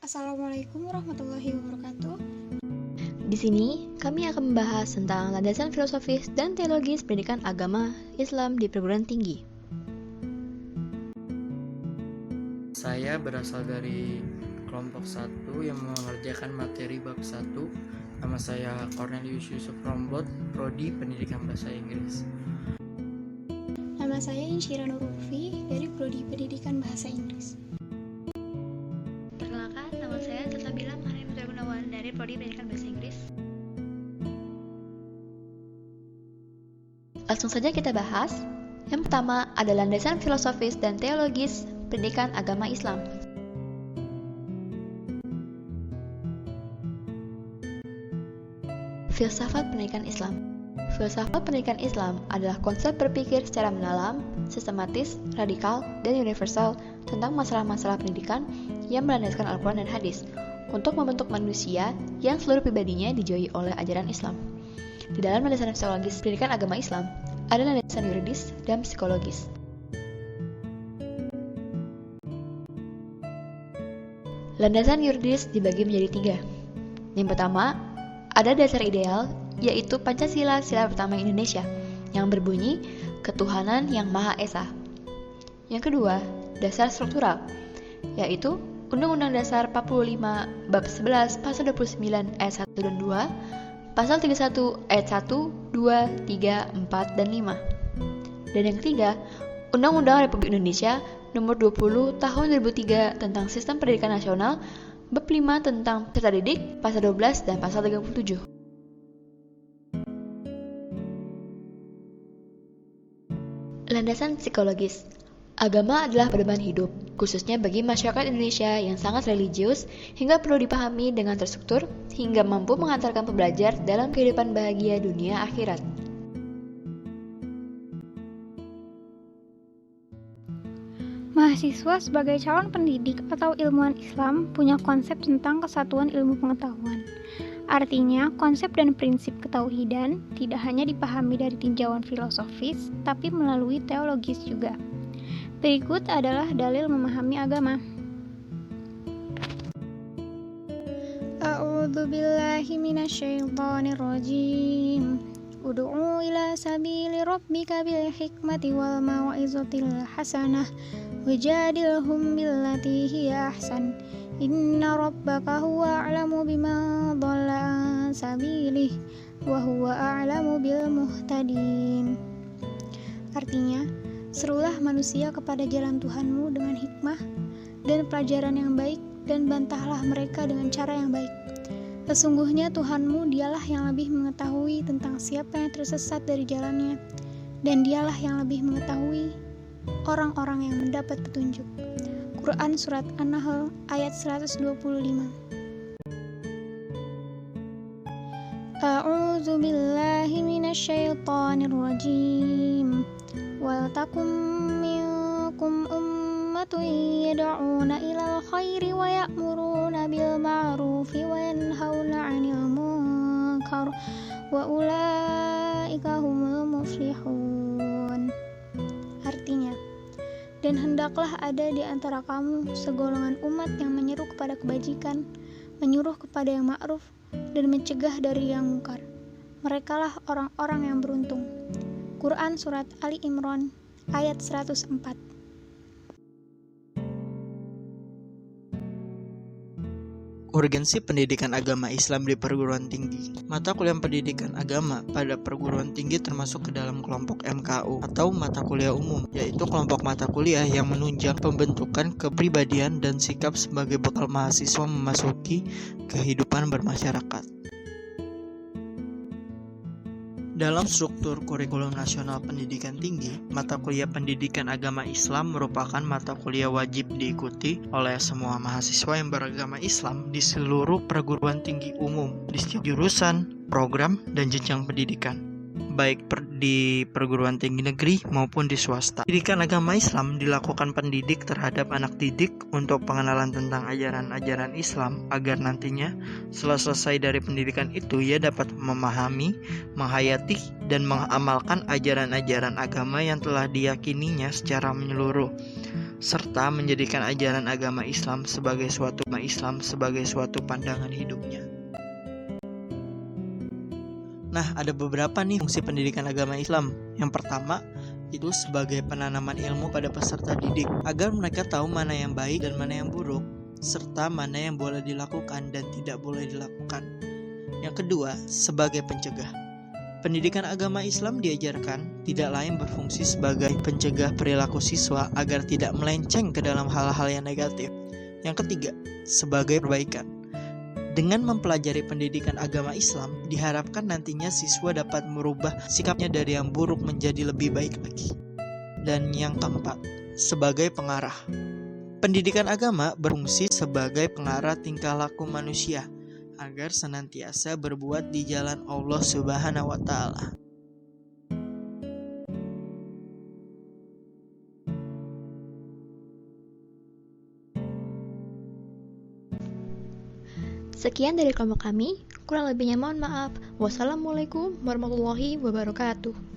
Assalamualaikum warahmatullahi wabarakatuh. Di sini, kami akan membahas tentang landasan filosofis dan teologis pendidikan agama Islam di perguruan tinggi. Saya berasal dari kelompok 1 yang mengerjakan materi bab 1. Nama saya Cornelius Yusuf Rombot, Prodi Pendidikan Bahasa Inggris. Nama saya Insyira Nurulfi dari Prodi Pendidikan Bahasa Inggris. Perkenalkan, nama saya Salsabila Maharani Putra Gunawan dari Prodi Pendidikan Bahasa Inggris. Langsung saja kita bahas. Yang pertama ada landasan filosofis dan teologis pendidikan agama Islam. Filsafat pendidikan Islam. Filsafat pendidikan Islam adalah konsep berpikir secara mendalam, sistematis, radikal, dan universal tentang masalah-masalah pendidikan yang berlandaskan Al-Quran dan Hadis untuk membentuk manusia yang seluruh pribadinya dijauhi oleh ajaran Islam. Di dalam landasan psikologis pendidikan agama Islam, ada landasan yuridis dan psikologis. Landasan yuridis dibagi menjadi 3. Yang pertama, ada dasar ideal, yaitu Pancasila sila pertama Indonesia, yang berbunyi ketuhanan yang Maha Esa. Yang kedua, dasar struktural, yaitu Undang-Undang Dasar 45 Bab 11 Pasal 29 ayat 1 dan 2, Pasal 31 ayat 1, 2, 3, 4, dan 5. Dan yang ketiga, Undang-Undang Republik Indonesia Nomor 20 Tahun 2003 tentang Sistem Pendidikan Nasional, Bab 5 tentang peserta didik, Pasal 12 dan Pasal 37. Landasan psikologis. Agama adalah pedoman hidup, khususnya bagi masyarakat Indonesia yang sangat religius hingga perlu dipahami dengan terstruktur hingga mampu mengantarkan pembelajar dalam kehidupan bahagia dunia akhirat. Mahasiswa sebagai calon pendidik atau ilmuwan Islam punya konsep tentang kesatuan ilmu pengetahuan. Artinya, konsep dan prinsip ketauhidan tidak hanya dipahami dari tinjauan filosofis, tapi melalui teologis juga. Berikut adalah dalil memahami agama. A'udzu billahi minasyaitonir rajim. Ud'u ila sabili rabbika bil hikmati wal mau'izatil hasanah wajadilhum billati hiya ahsan. Inna rabbaka huwa a'lamu bima dhalla an sabilih wa huwa a'lamu bil muhtadin. Artinya, serulah manusia kepada jalan Tuhanmu dengan hikmah dan pelajaran yang baik, dan bantahlah mereka dengan cara yang baik. Sesungguhnya Tuhanmu dialah yang lebih mengetahui tentang siapa yang tersesat dari jalannya, dan dialah yang lebih mengetahui orang-orang yang mendapat petunjuk. Quran Surat An-Nahl ayat 125. A'udzu billahi minasyaitonir rajim. Wal takum minkum ummatun yad'una ilal khairi wa ya'muruna bil ma'rufi wa yanhauna 'anil munkar wa ulaika humul muflihun. Artinya, dan hendaklah ada di antara kamu segolongan umat yang menyeru kepada kebajikan, menyuruh kepada yang ma'ruf, dan mencegah dari yang mungkar. Merekalah orang-orang yang beruntung. Quran Surat Ali Imran ayat 104. Urgensi pendidikan agama Islam di perguruan tinggi. Mata kuliah pendidikan agama pada perguruan tinggi termasuk ke dalam kelompok MKU atau mata kuliah umum, yaitu kelompok mata kuliah yang menunjang pembentukan kepribadian dan sikap sebagai bekal mahasiswa memasuki kehidupan bermasyarakat. Dalam struktur kurikulum nasional pendidikan tinggi, mata kuliah pendidikan agama Islam merupakan mata kuliah wajib diikuti oleh semua mahasiswa yang beragama Islam di seluruh perguruan tinggi umum, di setiap jurusan, program, dan jenjang pendidikan, baik di perguruan tinggi negeri maupun di swasta. Pendidikan agama Islam dilakukan pendidik terhadap anak didik untuk pengenalan tentang ajaran-ajaran Islam agar nantinya setelah selesai dari pendidikan itu ia dapat memahami, menghayati, dan mengamalkan ajaran-ajaran agama yang telah diyakininya secara menyeluruh. serta menjadikan ajaran agama Islam sebagai suatu pandangan hidupnya. Nah, ada beberapa nih fungsi pendidikan agama Islam. Yang pertama, itu sebagai penanaman ilmu pada peserta didik, agar mereka tahu mana yang baik dan mana yang buruk, serta mana yang boleh dilakukan dan tidak boleh dilakukan. Yang kedua, sebagai pencegah. Pendidikan agama Islam diajarkan tidak lain berfungsi sebagai pencegah perilaku siswa agar tidak melenceng ke dalam hal-hal yang negatif. Yang ketiga, sebagai perbaikan. Dengan mempelajari pendidikan agama Islam, diharapkan nantinya siswa dapat merubah sikapnya dari yang buruk menjadi lebih baik lagi. Dan yang keempat, sebagai pengarah. Pendidikan agama berfungsi sebagai pengarah tingkah laku manusia agar senantiasa berbuat di jalan Allah Subhanahu wa Ta'ala. Sekian dari kelompok kami, kurang lebihnya mohon maaf. Wassalamualaikum warahmatullahi wabarakatuh.